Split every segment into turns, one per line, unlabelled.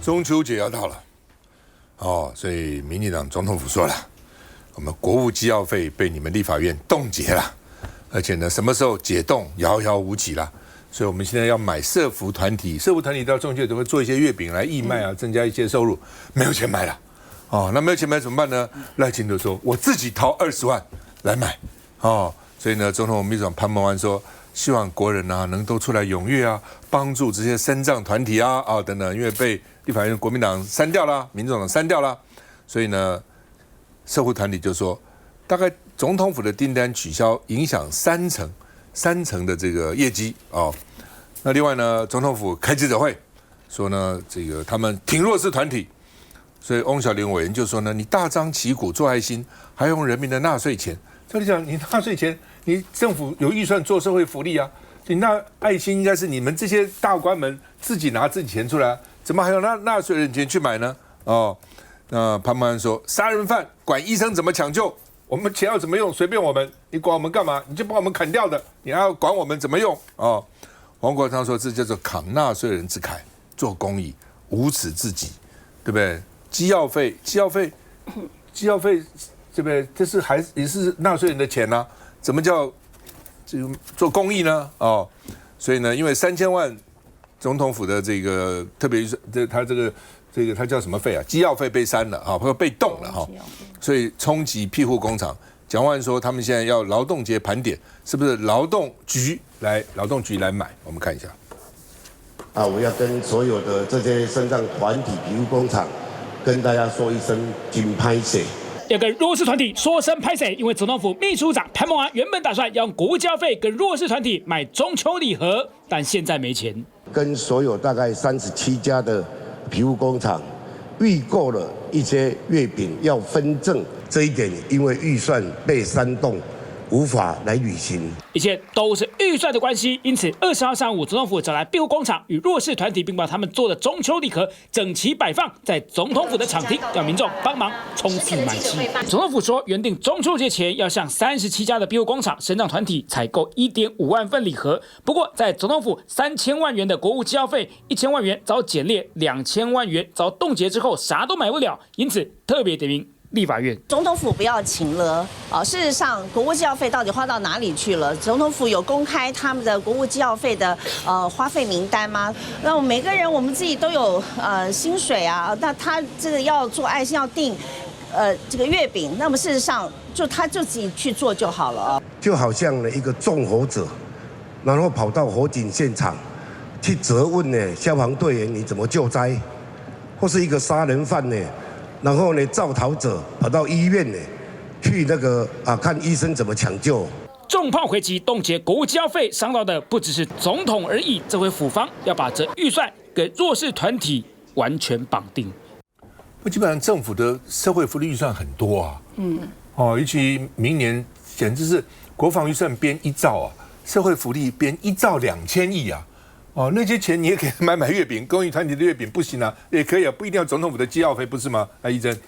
中秋節要到了，所以民進黨總統府說了，我們國務機要費被你們立法院凍結了，而且呢，什麼時候解凍遙遙無期了。所以我們現在要買社福團體到中秋節都會做一些月餅來義賣啊，增加一些收入，沒有錢買了，那沒有錢買怎麼辦呢？賴清德說，我自己掏20萬來買，所以呢，總統秘書長潘孟安說，希望國人啊能都出來踴躍啊，幫助這些身障團體啊等等，因為被立法院國民黨刪掉了，民眾黨刪掉了，所以呢，社會團體就說，大概總統府的訂單取消，影響三成的這個業績那另外呢，總統府開記者會說呢，這個他們挺弱勢團體，所以翁小玲委員就說呢，你大張旗鼓做愛心，還用人民的納稅錢，照理講，你納稅錢，你政府有預算做社會福利啊，你那愛心應該是你們這些大官們自己拿自己錢出來，怎麼還有納稅人錢去買呢？那潘孟安說，殺人犯管醫生怎麼搶救？我們錢要怎麼用隨便我們，你管我們幹嘛？你就把我們砍掉的，你還要管我們怎麼用黃國昌說，這叫做慷納稅人之慨，做公益，無恥至極，對不對？機要費，對不對？這是也是納稅人的錢啊，怎麼叫這個做公益呢？所以呢，因為3000萬總統府的這個特別預算，他這個他叫什麼費啊？機要費被刪了或者被凍了所以衝擊庇護工廠。蔣萬安說，他們現在要勞動節盤點，是不是勞動局來買？我們看一下。
我要跟所有的這些身障團體、庇護工廠，跟大家說一聲真抱歉。
要跟弱勢團體說聲抱歉，因為總統府秘書長潘孟安原本打算要用國務機要費跟弱勢團體買中秋禮盒，但現在沒錢。跟
所有大概37家的庇護工廠預購了一些月餅要分贈，這一點因為預算被煽動，無法來履行。一切都是預算的關係，因此20號上午，總統府找來庇護工廠與弱勢团體，并把他們做的中秋禮盒整齊擺放在總統府的場廳，讓民眾幫忙衝刺買齊。總統府說，原定中秋節前要向37家的庇護工廠、身障團體採購1.5萬份禮盒，不過在總統府3000萬元的國務機要費1000萬元遭減列，2000萬元遭凍結之後，啥都買不了，因此特別點名立法院。
總統府不要請了事實上，國務機要費到底花到哪裡去了？總統府有公開他們的國務機要費的花費名單嗎？那我们每個人我們自己都有薪水啊，那他這個要做愛心要訂這個月餅，那麼事實上他就自己去做就好了。
就好像呢一個縱火者，然後跑到火警現場去責問呢消防隊員你怎麼救災，或是一個殺人犯呢？然後呢，造逃者跑到醫院呢，去看醫生怎麼搶救。
重炮回擊凍結國務機要費，傷到的不只是總統而已。這回府方要把這預算給弱勢團體完全綁定。
基本上政府的社會福利預算很多啊，尤其明年簡直是國防預算編1兆啊，社會福利編1兆2000億啊。那些錢你也可以買月餅，公益團體的月餅不行啊，也可以啊，不一定要總統府的機要費，不是嗎？來，怡珍。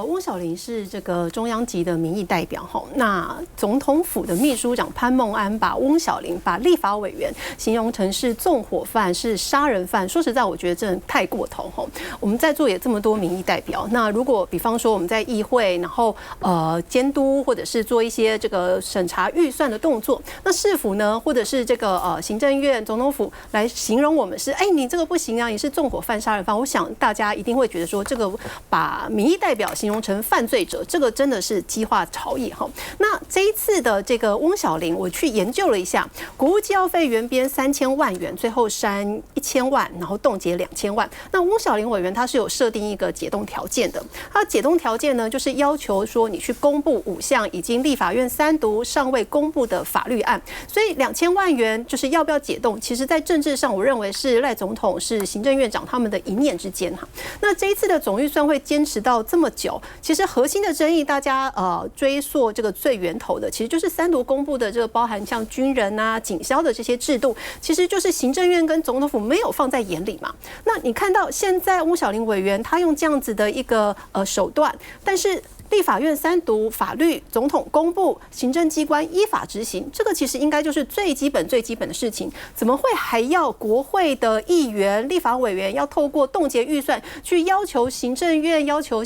翁小玲是這個中央級的民意代表吼，那總統府的秘書長潘孟安把翁小玲把立法委員形容成是縱火犯、是殺人犯，說實在，我覺得真的太過頭吼。我們在座也這麼多民意代表，那如果比方說我們在議會，然後監督或者是做一些這個審查預算的動作，那市府呢，或者是這個行政院、總統府來形容我們是，你這個不行啊，你是縱火犯、殺人犯，我想大家一定會覺得說，這個把民意代表形容成犯罪者，這個真的是激化朝野哈。那這一次的這個翁小玲，我去研究了一下，國務機要費原編3000萬元，最後刪1000萬，然後凍結2000萬。那翁小玲委員他是有設定一個解凍條件的，他的解凍條件呢，就是要求說你去公布5項已經立法院3讀尚未公布的法律案。所以2000萬元就是要不要解凍，其實在政治上我認為是賴總統是行政院長他們的一念之間哈。那這一次的總預算會堅持到這麼久，其實核心的爭議，大家追溯這個最源頭的，其實就是3讀公布的這個包含像軍人啊、警消的這些制度，其實就是行政院跟總統府沒有放在眼裡嘛。那你看到現在翁小玲委員他用這樣子的一個手段，但是立法院三讀法律，總統公布，行政機關依法執行，這個其實應該就是最基本的事情。怎麼會還要國會的議員、立法委員要透過凍結預算去要求行政院、要求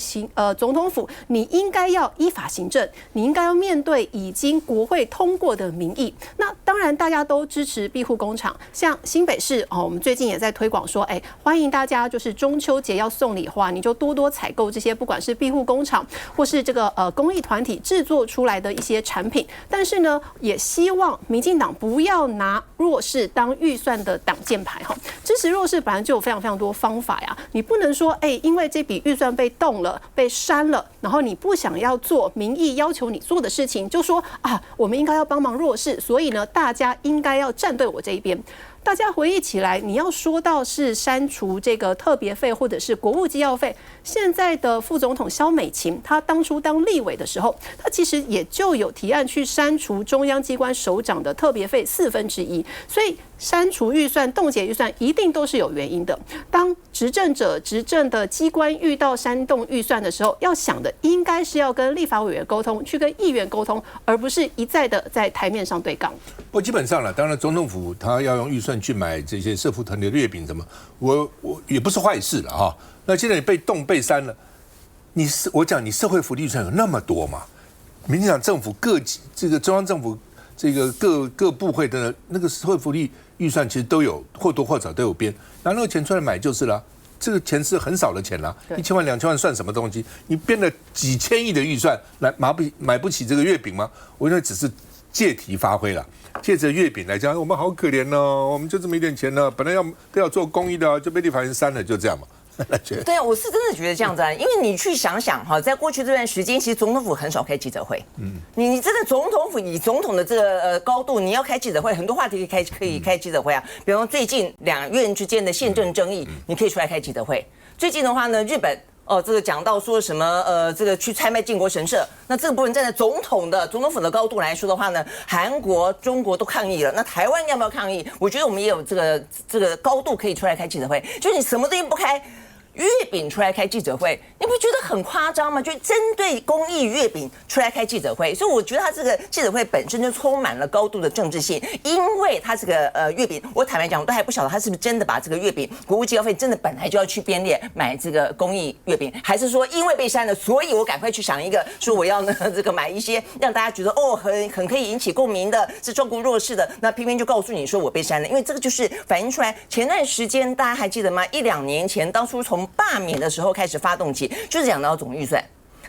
總統府？你應該要依法行政，你應該要面對已經國會通過的民意。那當然，大家都支持庇護工廠，像新北市我們最近也在推廣說，歡迎大家就是中秋節要送禮的話，你就多多採購這些，不管是庇護工廠或是這個公益團體制作出來的一些產品。但是呢，也希望民進黨不要拿弱勢當預算的擋箭牌哈。支持弱勢本來就有非常多方法呀，你不能說因為這筆預算被動了、被刪了，然後你不想要做民意要求你做的事情，就說我們應該要幫忙弱勢，所以呢，大家應該要站對我這一邊。大家回憶起來，你要說到是刪除這個特別費或者是國務機要費，現在的副總統蕭美琴，她當初當立委的時候，她其實也就有提案去刪除中央機關首長的特別費1/4，所以刪除預算、凍結預算一定都是有原因的。當執政者、執政的機關遇到煽動預算的時候，要想的應該是要跟立法委員溝通，去跟議員溝通，而不是一再的在台面上對槓。
不過基本上了，當然總統府他要用預算去買這些社福團體的月餅什麼，我也不是壞事了哈。那現在你被被刪了，我講你社會福利預算有那麼多嘛？民進黨政府這個中央政府這個各部會的那個社會福利預算其實都有或多或少都有編，拿那個錢出來買就是了。這個錢是很少的錢啦，1000萬2000萬算什麼東西？你編了幾千億的預算來買不起這個月餅嗎？我認為只是借題發揮了。借着月餅來講，我們好可憐哦，我們就這麼一點錢呢，本來都要做公益的，就被立法院刪了，就這樣嘛。
對啊，我是真的覺得這樣子啊，因為你去想想哈，在過去這段時間，其實總統府很少開記者會。你真的總統府以總統的這個高度，你要開記者會，很多話題可以開記者會啊。比方說最近兩院之間的憲政爭議，你可以出來開記者會。最近的話呢，日本。這個講到說什麼這個去參拜靖國神社，那這個部分站在總統府的高度來說的話呢，韓國、中國都抗議了，那台灣要不要抗議？我覺得我們也有這個高度可以出來開記者會，就是你什麼東西不開。月餅出來開記者會，你不覺得很誇張嗎？就針對公益月餅出來開記者會，所以我覺得他這個記者會本身就充滿了高度的政治性，因為他這個月餅，我坦白講，我都還不曉得他是不是真的把這個月餅國務機要費真的本來就要去編列買這個公益月餅，還是說因為被刪了，所以我趕快去想一個說我要呢這個買一些讓大家覺得很可以引起共鳴的，是照顧弱勢的，那偏偏就告訴你說我被刪了，因為這個就是反映出來前段時間大家還記得嗎？1-2年前當初從罷免的時候開始發動起，就是講到總預算。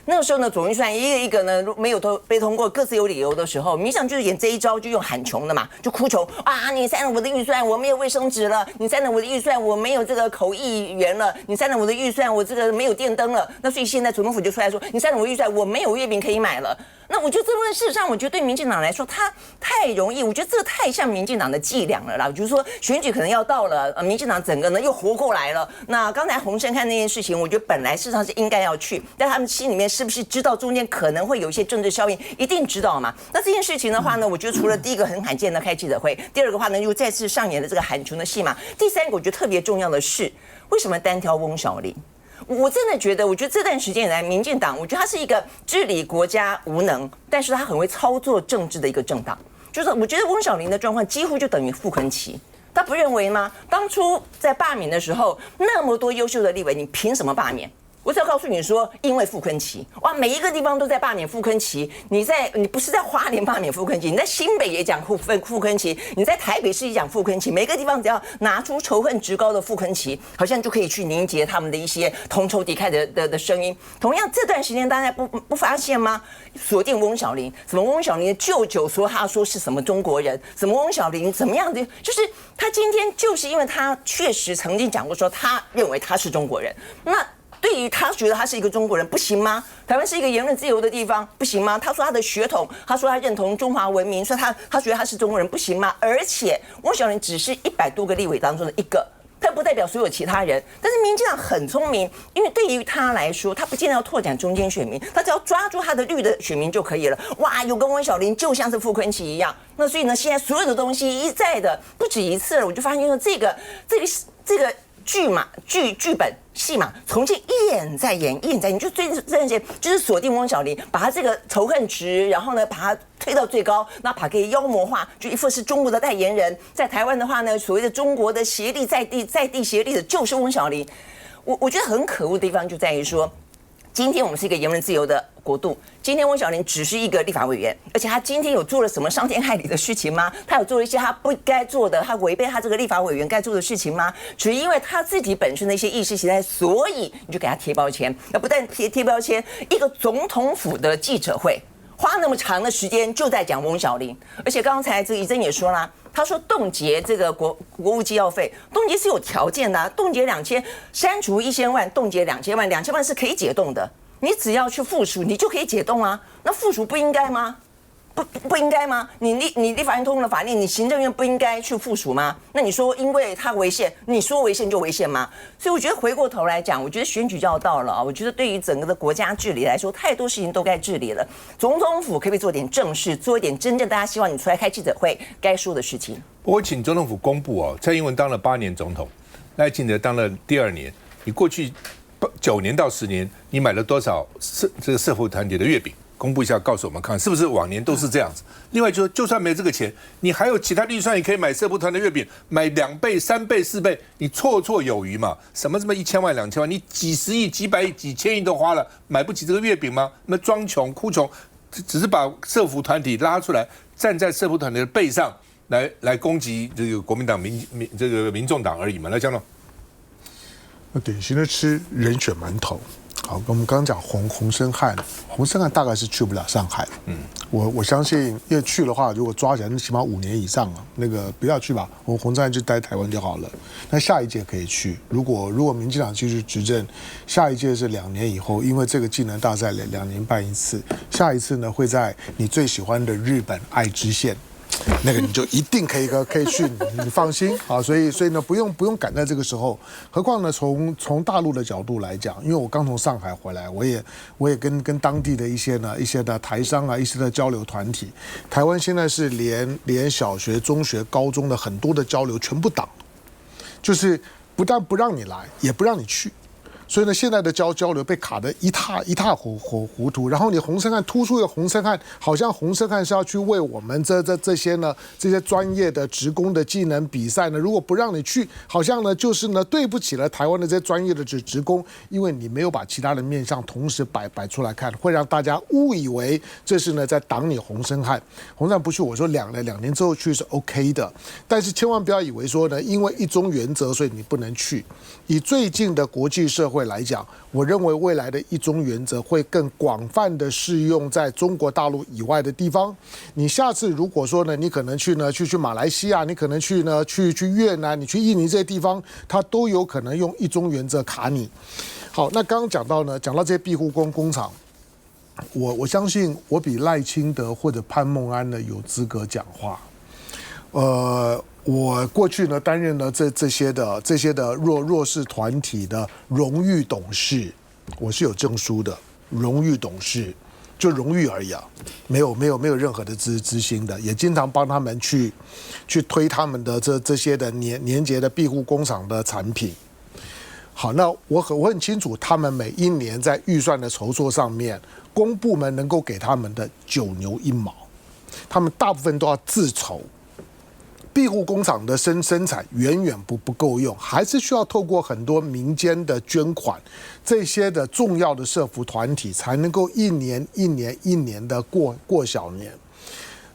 那個時候呢，總預算一個一個呢沒有被通過，各自有理由的時候，民進黨就是演這一招，就用喊窮的嘛，就哭窮啊！你刪了我的預算，我沒有衛生紙了；你刪了我的預算，我沒有這個口譯員了；你刪了我的預算，我這個沒有電燈了。那所以現在總統府就出來說，你刪了我的預算，我沒有月餅可以買了。那我覺得這部分事實上，我覺得對民進黨來說，它太容易，我覺得這個太像民進黨的伎倆了啦。就是說選舉可能要到了，民進黨整個呢又活過來了。那剛才洪申看那件事情，我覺得本來事實上是應該要去，但他們心裡面是不是知道中間可能會有一些政治效應？一定知道嘛。那這件事情的話呢，我覺得除了第一個很罕見的開記者會，第二個話呢又再次上演了這個喊窮的戲碼。第三個我覺得特別重要的是，為什麼單挑翁小玲？我真的覺得，我覺得這段時間以來，民進黨，我覺得他是一個治理國家無能，但是他很會操作政治的一個政黨。就是我覺得翁小玲的狀況幾乎就等於傅崐萁，他不認為嗎？當初在罷免的時候，那麼多優秀的立委，你憑什麼罷免？我只要告訴你說，因為傅崐萁，哇，每一個地方都在罷免傅崐萁。你不是在花蓮罷免傅崐萁，你在新北也講傅崐萁，你在台北市也講傅崐萁。每個地方只要拿出仇恨值高的傅崐萁，好像就可以去凝結他們的一些同仇敵愾的聲音。同樣這段時間大家不發現嗎？鎖定翁小玲，什麼翁小玲的舅舅說他說是什麼中國人，什麼翁小玲怎麼樣的，就是他今天就是因為他確實曾經講過說他認為他是中國人，那。對於他覺得他是一個中國人不行嗎？台灣是一個言論自由的地方不行嗎？他說他的血統，他說他認同中華文明，說他覺得他是中國人不行嗎？而且翁小玲只是100多個立委當中的一個，他不代表所有其他人。但是民進黨很聰明，因為對於他來說，他不見得要拓展中間選民，他只要抓住他的綠的選民就可以了。哇，有個翁小玲就像是傅崐萁一樣。那所以呢，現在所有的東西一再的不止一次了，我就發現說這個劇本戲碼重新一演再演，你就最正些就是锁定翁小玲，把他这個仇恨值，然後呢把他推到最高，那把他給妖魔化，就一副是中國的代言人。在台灣的話呢，所謂的中國的協力在地協力的就是翁小玲。我覺得很可惡的地方就在於說，今天我們是一個言論自由的國度，今天翁小玲只是一個立法委員，而且他今天有做了什麼傷天害理的事情嗎？他有做了一些他不該做的，他違背他這個立法委員該做的事情嗎？只因為他自己本身的一些意識形態，所以你就給他貼標籤。那不但貼標籤，一個總統府的記者會花那麼長的時間就在講翁小玲，而且剛才這個怡珍也說了。他說凍結這個國務機要費，凍結是有條件的啊，凍結2000，刪除1000萬，凍結2000萬，2000萬是可以解凍的，你只要去復屬，你就可以解凍啊。那復屬不應該嗎？不應該嗎？你立法院通過了法令，你行政院不應該去復屬嗎？那你說因為它違憲，你說違憲就違憲嗎？所以我覺得回過頭來講，我覺得選舉就要到了啊。我覺得對於整個的國家治理來說，太多事情都該治理了。總統府可不可以做點正事，做一點真正大家希望你出來開記者會該說的事情？
我請總統府公布哦，蔡英文當了8年總統，賴清德當了第2年，你過去9年到10年，你買了多少這個社福團體的月餅？公布一下，告訴我們看，是不是往年都是這樣子？另外，就算沒有這個錢，你還有其他預算，也可以買社福團的月餅，買2倍、3倍、4倍，你綽有餘嘛？什麼1000萬、2000萬，你幾十億、幾百億、幾千億都花了，買不起這個月餅嗎？那麼裝窮、哭窮，只是把社福團體拉出來，站在社福團體的背上來攻擊這個國民黨、民眾黨而已嘛？來講了，
那典型的吃人選饅頭。好，我們剛剛講洪申翰大概是去不了上海。我相信，因為去的話，如果抓起來，那起碼5年以上啊。那個不要去吧，洪申翰就待台灣就好了。那下一屆可以去，如果民進黨繼續執政，下一屆是2年以後，因為這個技能大賽2年辦一次，下一次呢會在你最喜歡的日本愛知縣。那個你就一定可以去，你放心啊。所以呢，不用趕在這個時候。何況呢，從大陸的角度來講，因為我剛從上海回來，我也跟當地的一些的台商啊，一些的交流團體。台灣現在是連小學、中學、高中的很多的交流全部擋，就是不但不讓你來，也不讓你去。所以呢，現在的交流被卡得一塌糊涂。然後你洪申翰突出的洪申翰，好像洪申翰是要去為我們這些專業的職工的技能比賽呢。如果不讓你去，好像呢就是呢對不起了台灣的這些專業的職工，因為你沒有把其他的面向同時擺出來看，會讓大家誤以為這是呢在擋你洪申翰。洪申翰不去，我說兩年之後去是 OK 的，但是千萬不要以為說呢，因為一中原則所以你不能去。以最近的國際社會來講，我認為未來的一中原則會更廣泛的適用在中國大陸以外的地方。你下次如果說呢，你可能去馬來西亞，你可能去越南，你去印尼這些地方，它都有可能用一中原則卡你。好，那剛剛講到這些庇護工廠，我相信我比賴清德或者潘孟安呢有資格講話。我過去呢擔任了這些的弱勢團體的榮譽董事，我是有證書的榮譽董事，就榮譽而已啊，沒有任何的資薪的，也經常幫他們去推他們的這些的年節的庇護工廠的產品。好，那我很清楚，他們每一年在預算的籌措上面，公部門能夠給他們的9牛1毛，他們大部分都要自籌。庇護工廠的生產遠遠不夠用，還是需要透過很多民間的捐款，這些的重要的社福團體才能夠一年的過小年。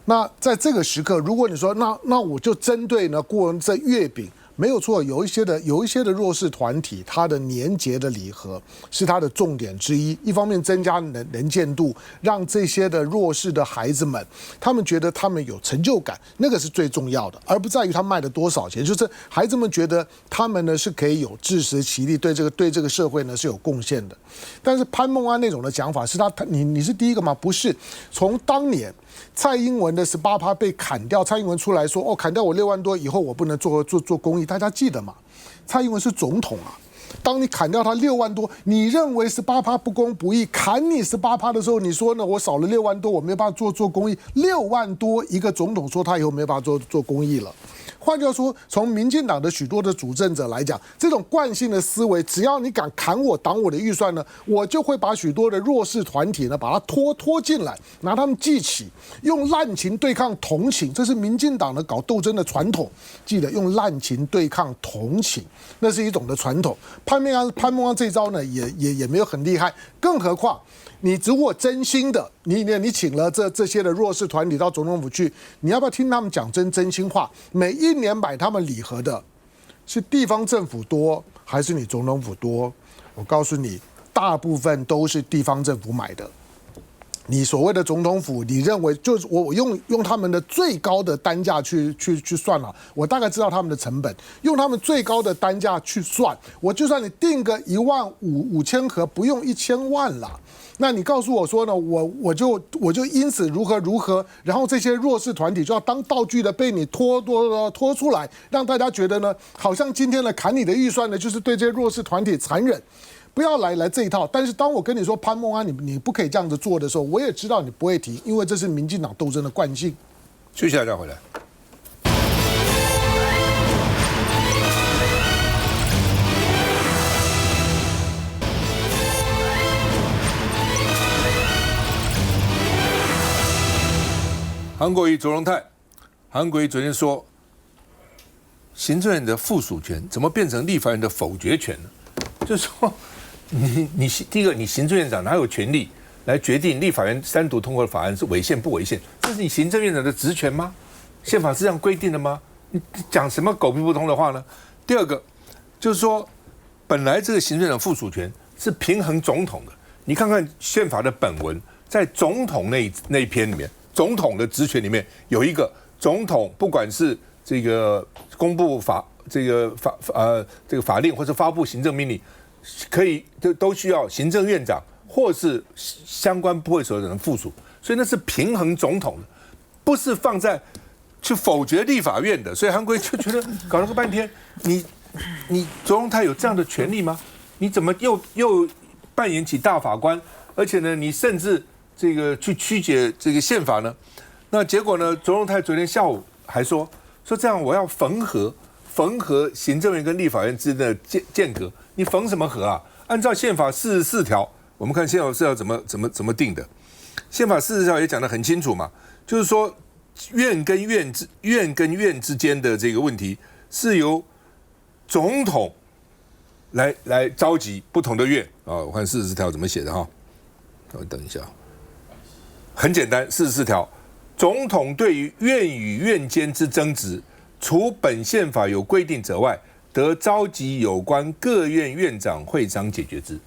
那在這個時刻，如果你說那我就針對呢過這月餅。沒有錯，有一些的弱勢團體，它的年節的禮盒是它的重點之一。一方面增加能見度，讓這些的弱勢的孩子們，他們覺得他們有成就感，那個是最重要的，而不在於他賣了多少錢。就是孩子們覺得他們呢是可以有自食其力，对這個社會呢是有貢獻的。但是潘孟安那種的講法是你是第一個嗎？不是，從當年蔡英文的18%被砍掉，蔡英文出來說砍掉我6萬多以後，我不能做公益。大家記得嗎？蔡英文是總統啊，當你砍掉他6萬多，你認為18%不公不義，砍你18%的時候，你說呢？我少了6萬多，我沒有辦法做公益。6萬多一個總統說他以後沒有辦法做公益了。換句話說，從民進黨的許多的主政者來講，這種慣性的思維，只要你敢砍我、擋我的預算呢，我就會把許多的弱勢團體呢，把它拖進來，拿他們記起，用濫情對抗同情，這是民進黨的搞鬥爭的傳統。記得用濫情對抗同情，那是一種的傳統。潘孟安這一招呢，也沒有很厲害，更何況。你如果真心的，你請了這些的弱勢團體到總統府去，你要不要聽他們講真心話？每一年買他們禮盒的，是地方政府多還是你總統府多？我告訴你，大部分都是地方政府買的。你所謂的總統府，你認為就是我用他們的最高的單價去算了，我大概知道他們的成本，用他們最高的單價去算，我就算你定個15000盒，不用1000萬啦。那你告訴我說呢？我就因此如何，然後這些弱勢团体就要當道具的被你拖出來，讓大家覺得呢，好像今天的砍你的預算呢，就是对這些弱勢团體殘忍。不要來這一套。但是當我跟你說潘孟安你不可以這樣子做的時候，我也知道你不會提，因為這是民進黨鬥爭的慣性。
休息一下再回來。韓國瑜、卓榮泰，韓國瑜昨天說，行政院的附屬權怎麼變成立法院的否決權呢？就是說，你第一個，你行政院長哪有權利來決定立法院3讀通過的法案是違憲不違憲？這是你行政院長的職權嗎？憲法是這樣規定的嗎？你講什麼狗屁不通的話呢？第二個，就是說，本來這個行政院長附屬權是平衡總統的。你看看憲法的本文，在總統那一篇裡面。總統的職權裡面有一個總統，不管是這個公布這個法令或者發布行政命令，可以都需要行政院長或是相關部會首長的附屬，所以那是平衡總統的，不是放在去否決立法院的。所以韓國瑜就覺得搞了個半天，你卓榮泰有這樣的權利嗎？你怎麼又扮演起大法官，而且呢，你甚至這個去曲解這個憲法呢？那結果呢？卓榮泰昨天下午還說這樣我要縫合行政院跟立法院之間的間隔。你縫什麼合啊？按照憲法44條，我們看憲法44條怎麼定的？憲法44條也講得很清楚嘛，就是說院跟院之間的這個問題是由總統來召集不同的院啊。我看44條怎麼寫的哈？我等一下。很簡單，44條，總統對於院與院間之爭執，除本憲法有規定者外，得召集有關各院院長會商解決之。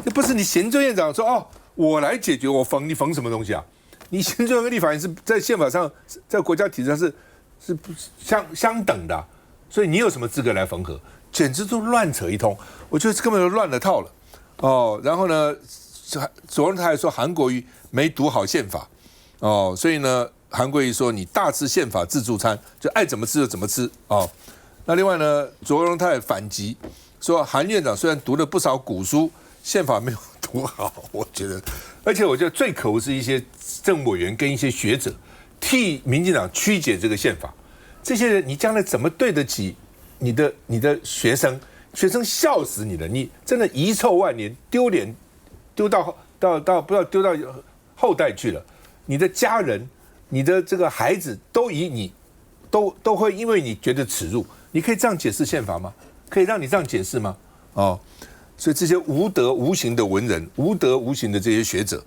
這不是你行政院長說哦，我來解決，你縫什麼東西啊？你行政院跟立法院是在憲法上，在國家體制上是相等的，所以你有什麼資格來縫合？簡直都亂扯一通，我覺得根本就亂了套了哦。然後呢，昨天他還說韓國瑜沒讀好憲法，哦，所以呢，韓國瑜說你大吃憲法自助餐，就愛怎麼吃就怎麼吃哦。那另外呢，卓榮泰反擊說，韓院長雖然讀了不少古書，憲法沒有讀好，我覺得，而且我覺得最可惡是一些政務委員跟一些學者替民進黨曲解這個憲法，這些人你將來怎麼對得起你的學生？學生笑死你了，你真的遺臭萬年，丟臉丟到不知道丟到後代去了，你的家人、你的這個孩子都以你都会因為你覺得恥辱，你可以這樣解釋憲法嗎？可以讓你這樣解釋嗎？哦，所以這些無德無形的文人、無德無形的這些學者，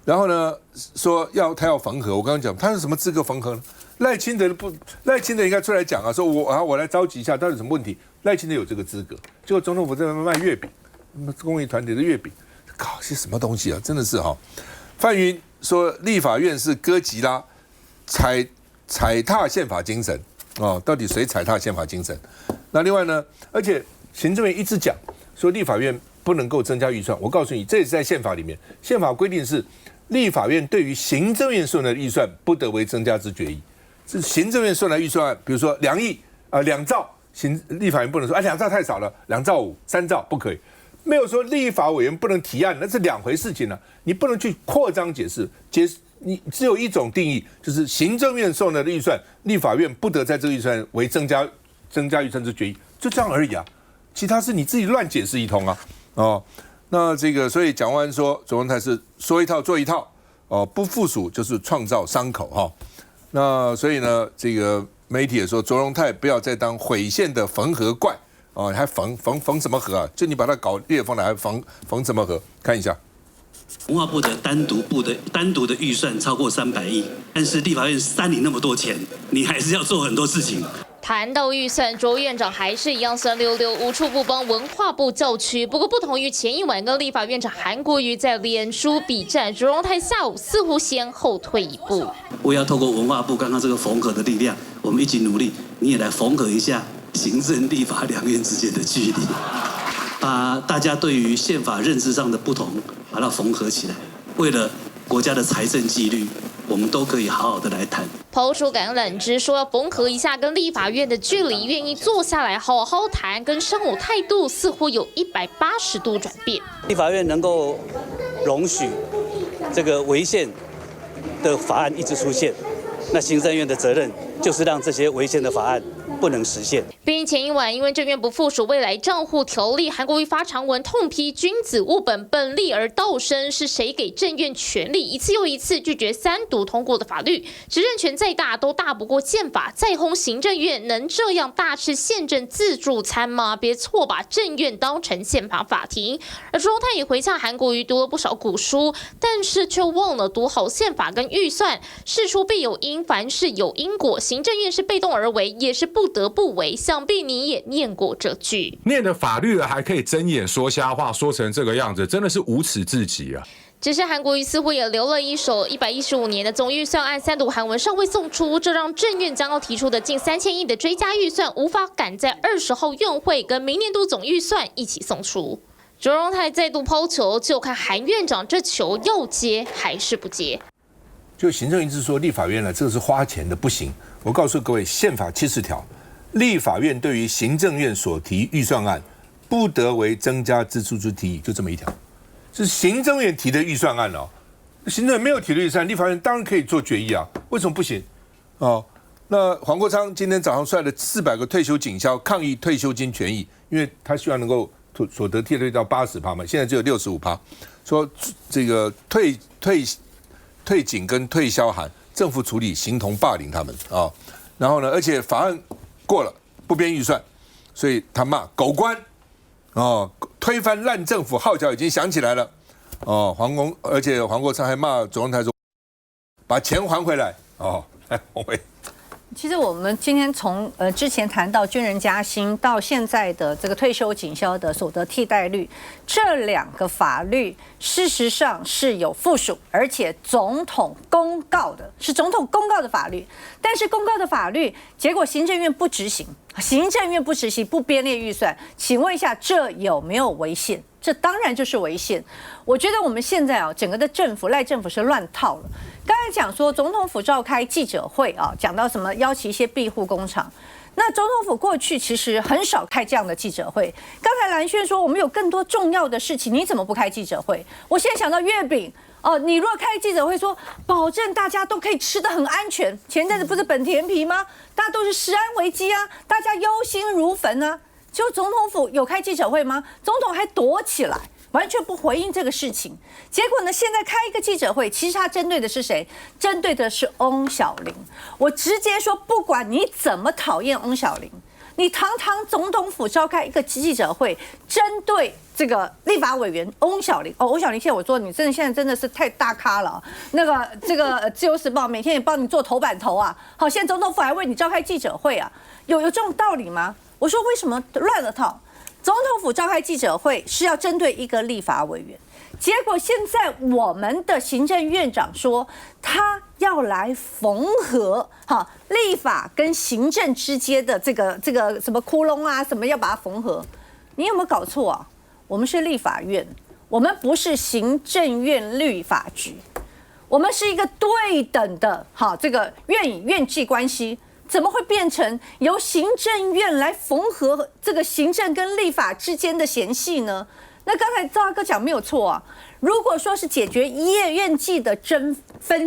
然後呢說他要縫合，我剛剛講他有什麼資格縫合呢？賴清德應該出來講啊，說我來召集一下，到底有什麼問題？賴清德有這個資格，結果總統府在那邊賣月餅，公益團體的月餅。搞些什麼東西啊！真的是哈，范雲說立法院是哥吉拉，踩踏憲法精神哦，到底誰踩踏憲法精神？那另外呢，而且行政院一直講說立法院不能夠增加預算，我告訴你，這也是在憲法裡面，憲法規定是立法院對於行政院送來的預算不得為增加之決議，是行政院送來預算，比如說2億2兆，立法院不能說2兆太少了，2兆5、3兆不可以。沒有說立法委員不能提案，那是兩回事情了。你不能去擴張解釋，你只有一種定義，就是行政院送來的預算，立法院不得在這個預算為增加預算之決議，就這樣而已啊。其他是你自己亂解釋一通啊。哦，那這個所以蔣萬安說左榮泰是說一套做一套，哦，不附屬就是創造傷口哈。那所以呢，這個媒體也說卓榮泰不要再當毀憲的縫合怪哦，還縫什麼合啊？就你把它搞裂縫了，還縫什麼合？看一下。
文化部的單獨的預算超過300億，但是立法院塞你那麼多錢，你還是要做很多事情。
談到預算，卓院長還是一樣酸溜溜，無處不幫文化部叫屈。不過不同於前一晚跟立法院長韓國瑜在臉書筆戰，卓榮泰下午似乎先後退一步。
我也要透過文化部剛剛這個縫合的力量，我們一起努力，你也來縫合一下行政立法兩院之間的距離，把大家對於憲法認知上的不同，把它縫合起來。為了國家的財政紀律，我們都可以好好的來談。
拋出橄欖枝，說要縫合一下跟立法院的距離，願意坐下來好好談，跟商務態度似乎有180度轉變。
立法院能夠容許這個違憲的法案一直出現，那行政院的責任就是讓這些違憲的法案不能實現。
畢竟前一晚因為政院不附屬未來賬戶條例，韓國瑜發長文痛批君子務本立而道生，是誰給政院權力？一次又一次拒絕3讀通過的法律，執政權再大都大不過憲法。再轟行政院能這樣大吃憲政自助餐嗎？別錯把政院當成憲法法庭。而卓榮泰也回嗆韓國瑜讀了不少古書，但是卻忘了讀好憲法跟預算。事出必有因，凡事有因果。行政院是被動而為，也是不得不為。想必你也念過這句，
念的法律了還可以睜眼說瞎話，說成這個樣子，真的是無恥至極啊！
只是韓國瑜似乎也留了一手，115年的總預算案3讀韓文尚未送出，這讓政院將要提出的近3000億的追加預算無法趕在20號院會跟明年度總預算一起送出。卓榮泰再度拋球，就看韓院長這球要接還是不接。
就行政院是說立法院呢，這個是花錢的，不行。我告訴各位，憲法70條。立法院對於行政院所提預算案，不得為增加支出之提議，就這麼一條，是行政院提的預算案哦。行政院沒有提的預算案，立法院當然可以做決議啊，為什麼不行？哦，那黃國昌今天早上率了400個退休警消抗議退休金權益，因為他希望能夠所得替退到80%嘛，現在只有65%，說這個退警跟退消函，政府處理形同霸凌他們啊、哦。然後呢，而且法案過了不編預算，所以他罵狗官哦，推翻爛政府號角已經響起來了哦。而且黃國昌還罵卓榮泰說，把錢還回來哦，來黃偉。
其實我們今天從之前談到軍人加薪，到現在的這個退休警消的所得替代率，這2個法律事實上是有附屬，而且總統公告的，是總統公告的法律。但是公告的法律，結果行政院不執行，不編列預算，請問一下，這有沒有違憲？這當然就是違憲。我覺得我們現在整個的政府賴政府是亂套了。剛才講說總統府召開記者會講到什麼邀請一些庇護工廠，那總統府過去其實很少開這樣的記者會。剛才蘭萱說我們有更多重要的事情，你怎麼不開記者會？我現在想到月餅你若開記者會說保證大家都可以吃得很安全，前陣子不是本田皮嗎？大家都是食安危機啊，大家憂心如焚啊。就總統府有開記者會嗎？總統還躲起來，完全不回應這個事情。結果呢，現在開一個記者會，其實他針對的是誰？針對的是翁小玲。我直接說，不管你怎麼討厭翁小玲，你堂總統府召開一個記者會，針對這個立法委員翁小玲。翁小玲，現在我說你现在真的是太大咖了。那個這個自由時報每天也幫你做頭版頭啊。好，現在總統府還為你召開記者會啊，有這種道理嗎？我說為什麼亂了套？總統府召開記者會是要針對一個立法委員，結果現在我們的行政院長說他要來縫合立法跟行政之間的這個什麼窟窿啊，什麼要把它縫合？你有沒有搞錯啊？我們是立法院，我們不是行政院立法局，我們是一個對等的這個院與院際關係。怎麼會變成由行政院來縫合這個行政跟立法之間的嫌隙呢？那剛才趙大哥講沒有錯啊，如果說是解決院際的紛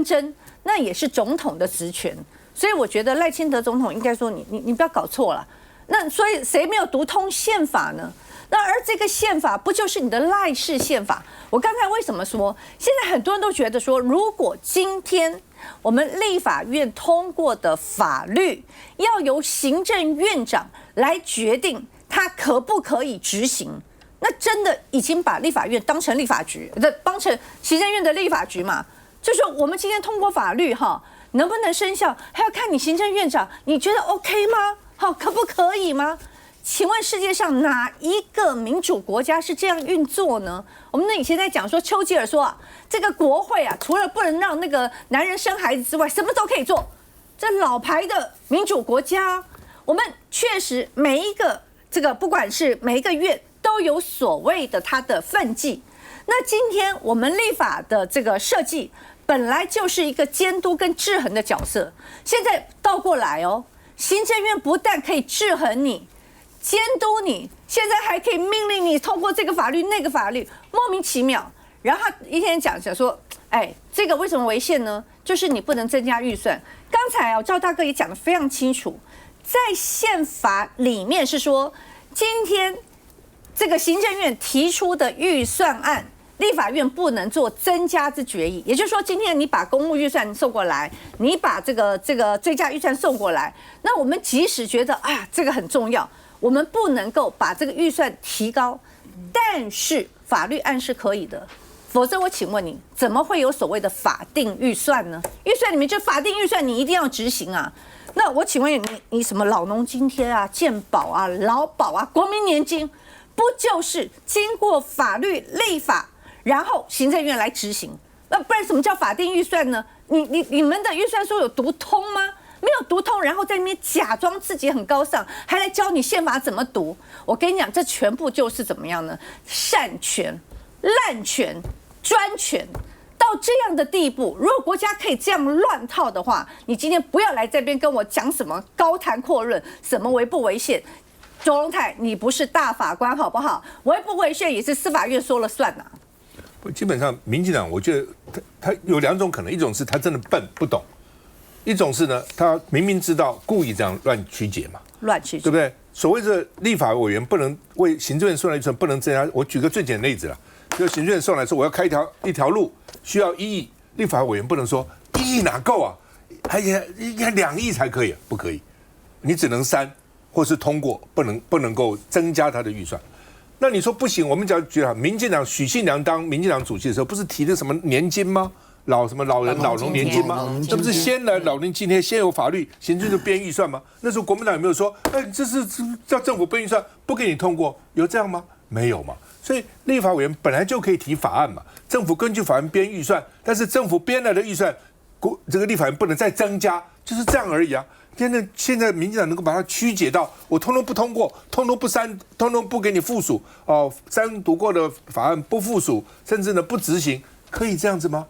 爭，那也是總統的職權。所以我覺得賴清德總統應該說你不要搞錯了。那所以誰沒有讀通憲法呢？那而這個憲法不就是你的賴氏憲法？我剛才為什麼說，現在很多人都覺得說，如果今天我們立法院通過的法律要由行政院長來決定它可不可以執行，那真的已經把立法院當成立法局，當成行政院的立法局嘛？就是說我們今天通過法律哈，能不能生效，還要看你行政院長，你覺得 OK 嗎？好，可不可以嗎？請問世界上哪一個民主國家是這樣運作呢？我們以前在講說，丘吉爾說啊，這個國會啊，除了不能讓那個男人生孩子之外，什麼都可以做。這老牌的民主國家，我們確實每一個這個不管是每一個院都有所謂的它的分際。那今天我們立法的這個設計本來就是一個監督跟制衡的角色，現在倒過來哦，行政院不但可以制衡你、監督你，現在還可以命令你通過這個法律、那個法律，莫名其妙。然後他一天講說，哎，這個為什麼違憲呢？就是你不能增加預算。剛才啊，趙大哥也講得非常清楚，在憲法裡面是說，今天這個行政院提出的預算案，立法院不能做增加之決議。也就是說，今天你把公務預算送過來，你把這個追加預算送過來，那我們即使覺得啊這個很重要，我們不能夠把這個預算提高，但是法律案是可以的。否則，我請問你，怎麼會有所謂的法定預算呢？預算裡面就法定預算，你一定要執行啊。那我請問你什麼老農津貼啊、健保啊、勞保啊、國民年金，不就是經過法律立法，然後行政院來執行？那不然什麼叫法定預算呢？你們的預算書有讀通嗎？沒有讀通，然後在那邊假裝自己很高尚，還來教你憲法怎麼讀。我跟你講，這全部就是怎麼樣呢？擅權、濫權、專權到這樣的地步。如果國家可以這樣亂套的話，你今天不要來這邊跟我講什麼高談闊論，什麼違不違憲。周榮泰，你不是大法官好不好？違不違憲也是司法院說了算吶。
基本上，民進黨我覺得他有兩種可能，一種是他真的笨不懂，一種是呢他明明知道故意這樣亂曲解嘛，
亂曲解，
對不对？所謂的立法委員不能為行政院送來預算不能增加。我舉個最簡單的例子了，就行政院送來說我要開一條路需要1億，立法委員不能說1億哪夠啊，還應該2億才可以，不可以，你只能3或是通過，不能夠增加他的預算。那你說不行，我們只要覺得民進黨許信良當民進黨主席的時候，不是提的什麼年金嗎？老人老農年金嗎？這不是先來老年津貼，先有法律，行政就編預算嗎？那時候國民黨有沒有說，哎，這是叫政府編預算，不給你通過，有這樣嗎？沒有嘛。所以立法委員本來就可以提法案嘛，政府根據法案編預算，但是政府編來的預算，這個立法院不能再增加，就是這樣而已啊。現在民進黨能夠把它曲解到我通通不通過，通通不刪，通通不給你附屬哦，3讀過的法案不附屬，甚至呢不執行，可以這樣子嗎？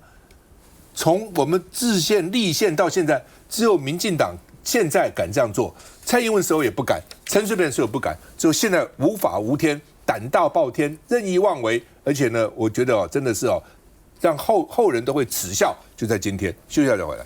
從我們制憲立憲到現在，只有民進黨現在敢這樣做，蔡英文時候也不敢，陳水扁時候也不敢，只有現在無法無天，膽大包天，任意妄為，而且呢，我覺得真的是让後人都會恥笑，就在今天。休息一下再回來。